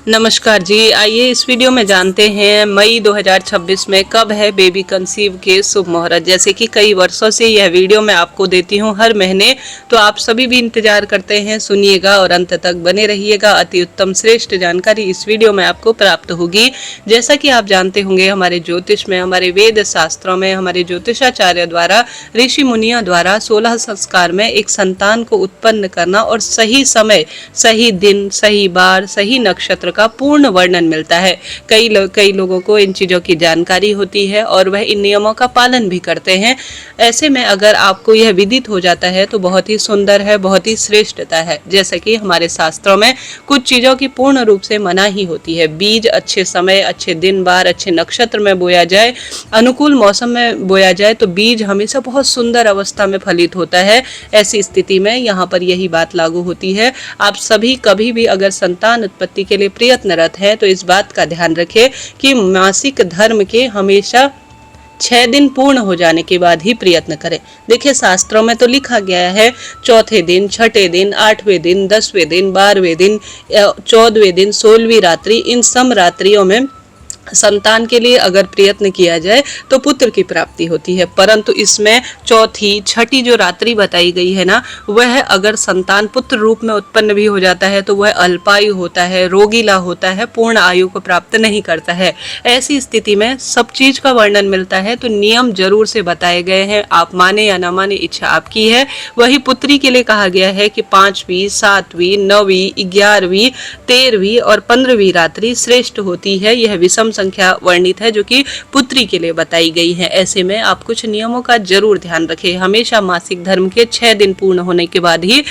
नमस्कार जी। आइए इस वीडियो में जानते हैं मई 2026 में कब है बेबी कंसीव के शुभ मुहूर्त। जैसे कि कई वर्षों से यह वीडियो मैं आपको देती हूं हर महीने, तो आप सभी भी इंतजार करते हैं। सुनिएगा और अंत तक बने रहिएगा। अति उत्तम श्रेष्ठ जानकारी इस वीडियो में आपको प्राप्त होगी। जैसा कि आप जानते होंगे, हमारे ज्योतिष में, हमारे वेद शास्त्रों में, हमारे ज्योतिषाचार्य द्वारा, ऋषि मुनियों द्वारा 16 संस्कार में एक संतान को उत्पन्न करना और सही समय, सही दिन, सही बार, सही नक्षत्र का पूर्ण वर्णन मिलता है। कई लोगों को इन चीजों की जानकारी होती है और वह इन नियमों का पालन भी करते हैं। ऐसे में अगर आपको यह विदित हो जाता है तो बहुत ही सुंदर है, बहुत ही श्रेष्ठता है। जैसे कि हमारे शास्त्रों में कुछ चीजों की पूर्ण रूप से मनाही होती है। बीज अच्छे समय, अच्छे दिन बार, अच्छे नक्षत्र में बोया जाए, अनुकूल मौसम में बोया जाए तो बीज हमेशा बहुत सुंदर अवस्था में फलित होता है। ऐसी स्थिति में यहाँ पर यही बात लागू होती है। आप सभी कभी भी अगर संतान उत्पत्ति के लिए प्रयत्नरत है तो इस बात का ध्यान रखें कि मासिक धर्म के हमेशा 6 दिन पूर्ण हो जाने के बाद ही प्रयत्न करें। देखिए, शास्त्रों में तो लिखा गया है चौथे दिन, छठे दिन, 8वें दिन, 10वें दिन, 12वें दिन, 14वें दिन, 16वीं रात्रि, इन सम रात्रियों में संतान के लिए अगर प्रयत्न किया जाए तो पुत्र की प्राप्ति होती है। परंतु इसमें चौथी, छठी जो रात्रि बताई गई है ना, वह अगर संतान पुत्र रूप में उत्पन्न भी हो जाता है तो वह अल्पायु होता है, रोगीला होता है, पूर्ण आयु को प्राप्त नहीं करता है। ऐसी स्थिति में सब चीज का वर्णन मिलता है तो नियम जरूर से बताए गए हैं। आप माने या ना माने, इच्छा आपकी है। वही पुत्री के लिए कहा गया है कि 5वीं, 7वीं, 9वीं, 11वीं, 13वीं और 15वीं रात्रि श्रेष्ठ होती है। यह विषम संख्या वर्णित है जो कि पुत्री के लिए बताई गई है। ऐसे में आप कुछ नियमों का जरूर ध्यान रखें। हमेशा मासिक धर्म के 6 दिन पूर्ण होने के बाद ही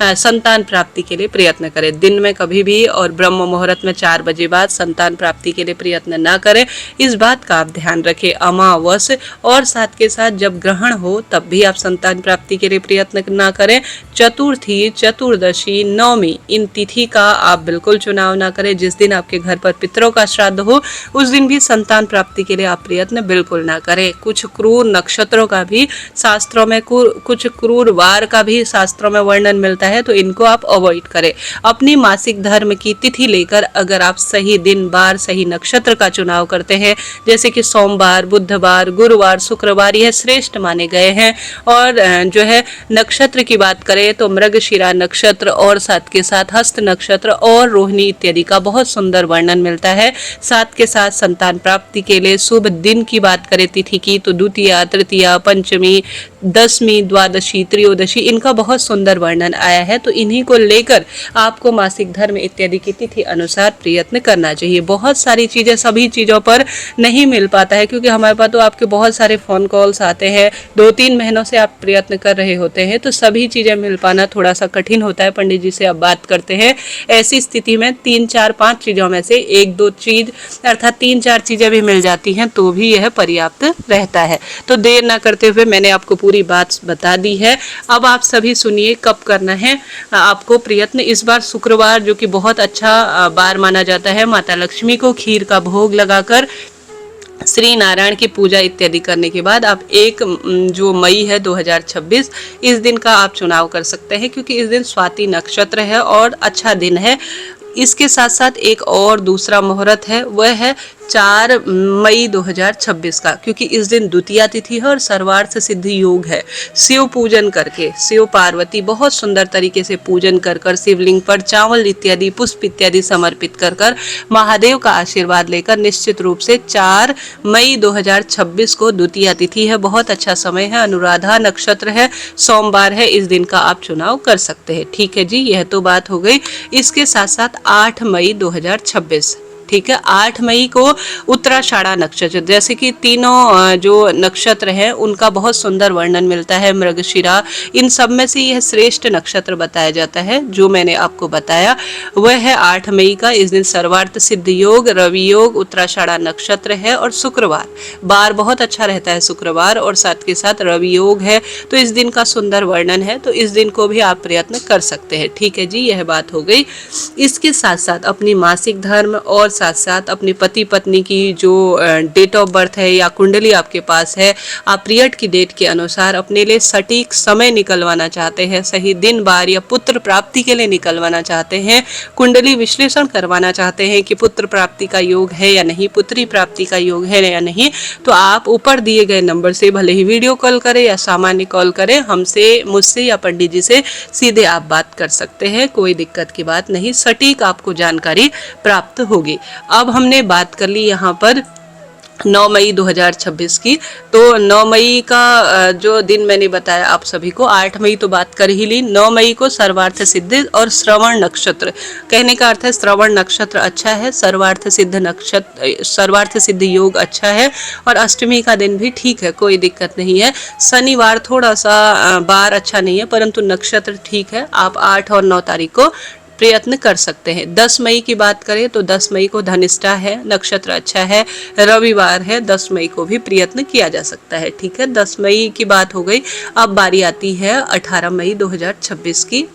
संतान प्राप्ति के लिए प्रयत्न करें। दिन में कभी भी और ब्रह्म मुहूर्त में 4 बजे बाद संतान प्राप्ति के लिए प्रयत्न ना करें। इस बात का आप ध्यान रखें। अमावस और साथ के साथ जब ग्रहण हो तब भी आप संतान प्राप्ति के लिए प्रयत्न ना करें। चतुर्थी, चतुर्दशी, नवमी, इन तिथि का आप बिल्कुल चुनाव ना करें। जिस दिन आपके घर पर पितरों का श्राद्ध हो उस दिन भी संतान प्राप्ति के लिए आप प्रयत्न बिल्कुल ना करें। कुछ क्रूर नक्षत्रों का भी शास्त्रों में, कुछ क्रूर वार का भी शास्त्रों में वर्णन मिलता है, तो इनको आप अवॉइड करें। अपनी मासिक धर्म की तिथि लेकर अगर आप सही दिन बार, सही नक्षत्र का चुनाव करते हैं, जैसे कि सोमवार, बुधवार, गुरुवार, शुक्रवार, यह श्रेष्ठ माने गए हैं। और जो है नक्षत्र की बात करें तो मृगशिरा नक्षत्र और साथ के साथ हस्त नक्षत्र और रोहिणी इत्यादि का बहुत सुंदर वर्णन मिलता है। साथ के साथ संतान प्राप्ति के लिए शुभ दिन की बात करें तिथि की तो द्वितीया, तृतीया, पंचमी, दशमी, द्वादशी, त्रयोदशी, इनका बहुत सुंदर वर्णन आया है। तो इन्हीं को लेकर आपको मासिक धर्म इत्यादि की तिथि अनुसार प्रयत्न करना चाहिए। बहुत सारी चीजें सभी चीजों पर नहीं मिल पाता है क्योंकि हमारे पास तो आपके बहुत सारे फोन कॉल्स आते हैं। 2-3 महीनों से आप प्रयत्न कर रहे होते हैं तो सभी चीजें मिल पाना थोड़ा सा कठिन होता है। पंडित जी से आप बात करते हैं, ऐसी स्थिति में 3, 4, 5 चीजों में से 1-2 चीज अर्थात 3-4 चीजें भी मिल जाती हैं तो भी यह पर्याप्त रहता है। तो देर ना करते हुए मैंने आपको पूरी बात बता दी है। अब आप सभी सुनिए कब करना है आपको प्रयत्न। इस बार शुक्रवार, जो कि बहुत अच्छा बार माना जाता है, माता लक्ष्मी को खीर का भोग लगाकर श्री नारायण की पूजा इत्यादि करने के बाद आप 1 जो मई है 2026, इस दिन का आप चुनाव कर सकते हैं क्योंकि इस दिन स्वाति नक्षत्र है और अच्छा दिन है। इसके साथ साथ एक और दूसरा मुहूर्त है, वह है 4 मई 2026 का, क्योंकि इस दिन द्वितीया तिथि है और सर्वार्थ सिद्धि योग है। शिव पूजन करके, शिव पार्वती बहुत सुंदर तरीके से पूजन कर शिवलिंग पर चावल इत्यादि, पुष्प इत्यादि समर्पित कर महादेव का आशीर्वाद लेकर निश्चित रूप से 4 मई 2026 को द्वितीया तिथि है। बहुत अच्छा समय है, अनुराधा नक्षत्र है, सोमवार है, इस दिन का आप चुनाव कर सकते हैं। ठीक है जी, यह तो बात हो गई। इसके साथ साथ 8 मई 2026, ठीक है, 8 मई को उत्तराषाढ़ा नक्षत्र, जैसे कि तीनों जो नक्षत्र हैं उनका बहुत सुंदर वर्णन मिलता है। मृगशिरा, इन सब में से यह श्रेष्ठ नक्षत्र बताया जाता है जो मैंने आपको बताया, वह है 8 मई का। इस दिन सर्वार्थ सिद्ध योग, रवि योग, उत्तराषाढ़ा नक्षत्र है और शुक्रवार, बार बहुत अच्छा रहता है शुक्रवार, और साथ के साथ रवि योग है। तो इस दिन का सुंदर वर्णन है, तो इस दिन को भी आप प्रयत्न कर सकते हैं। ठीक है जी, यह बात हो गई। इसके साथ साथ अपनी मासिक धर्म और साथ साथ अपने पति पत्नी की जो डेट ऑफ बर्थ है या कुंडली आपके पास है, आप पीरियड की डेट के अनुसार अपने लिए सटीक समय निकलवाना चाहते हैं, सही दिन बार या पुत्र प्राप्ति के लिए निकलवाना चाहते हैं, कुंडली विश्लेषण करवाना चाहते हैं कि पुत्र प्राप्ति का योग है या नहीं, पुत्री प्राप्ति का योग है या नहीं, तो आप ऊपर दिए गए नंबर से भले ही वीडियो कॉल करें या सामान्य कॉल करें, हमसे, मुझसे या पंडित जी से सीधे आप बात कर सकते हैं। कोई दिक्कत की बात नहीं, सटीक आपको जानकारी प्राप्त होगी। अब हमने बात कर ली यहाँ पर 9 मई 2026 की। तो 9 मई का जो दिन मैंने बताया आप सभी को, 8 मई तो बात कर ही ली, 9 मई को सर्वार्थ सिद्ध और श्रवण नक्षत्र, कहने का अर्थ है श्रवण नक्षत्र अच्छा है, सर्वार्थ सिद्ध नक्षत्र, सर्वार्थ सिद्ध योग अच्छा है, और अष्टमी का दिन भी ठीक है, कोई दिक्कत नहीं है। शनिवार थोड़ा सा बार अच्छा नहीं है, परंतु नक्षत्र ठीक है, आप 8 और 9 तारीख को प्रयत्न कर सकते हैं। 10 मई की बात करें तो 10 मई को धनिष्ठा है, नक्षत्र अच्छा है, रविवार है, 10 मई को भी प्रयत्न किया जा सकता है। ठीक है, 10 मई की बात हो गई। अब बारी आती है 18 मई 2026 की।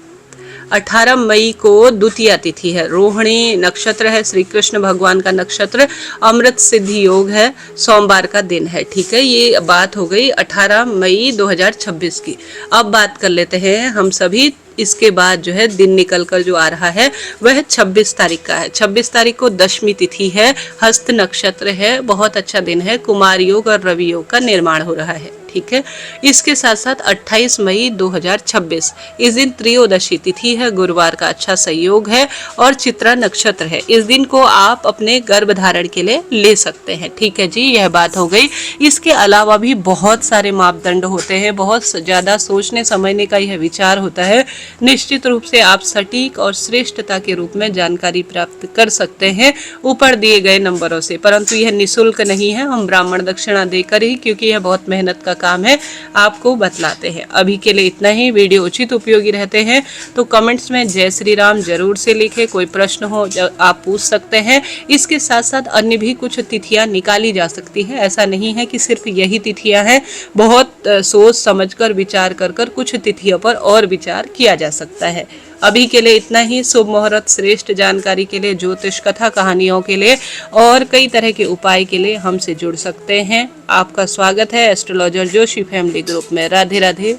18 मई को द्वितीया तिथि है, रोहिणी नक्षत्र है, श्री कृष्ण भगवान का नक्षत्र, अमृत सिद्धि योग है, सोमवार का दिन है। ठीक है, ये बात हो गई 18 मई 2026 की। अब बात कर लेते हैं हम सभी, इसके बाद जो है दिन निकल कर जो आ रहा है वह 26 तारीख का है। 26 तारीख को दशमी तिथि है, हस्त नक्षत्र है, बहुत अच्छा दिन है, कुमार योग और रवि योग का निर्माण हो रहा है। ठीक है, इसके साथ साथ 28 मई 2026 इस दिन त्रयोदशी तिथि है, गुरुवार का अच्छा संयोग है और चित्रा नक्षत्र है। इस दिन को आप अपने गर्भ धारण के लिए ले सकते हैं। ठीक है जी, यह बात हो गई। इसके अलावा भी बहुत सारे मापदंड होते हैं, बहुत ज़्यादा सोचने समझने का यह विचार होता है। निश्चित रूप से आप सटीक और श्रेष्ठता के रूप में जानकारी प्राप्त कर सकते हैं ऊपर दिए गए नंबरों से, परंतु यह निःशुल्क नहीं है, हम ब्राह्मण दक्षिणा देकर ही, क्योंकि यह बहुत मेहनत का काम है, आपको बतलाते हैं। अभी के लिए इतना ही। वीडियो उचित उपयोगी रहते हैं तो कमेंट्स में जय श्री राम जरूर से लिखें। कोई प्रश्न हो आप पूछ सकते हैं। इसके साथ साथ अन्य भी कुछ तिथियां निकाली जा सकती है, ऐसा नहीं है कि सिर्फ यही तिथियां हैं, बहुत सोच समझकर विचार कर कुछ तिथियों पर और विचार किया जा सकता है। अभी के लिए इतना ही। शुभ मुहूर्त, श्रेष्ठ जानकारी के लिए, ज्योतिष कथा कहानियों के लिए और कई तरह के उपाय के लिए हमसे जुड़ सकते हैं। आपका स्वागत है एस्ट्रोलॉजर जोशी फैमिली ग्रुप में। राधे राधे।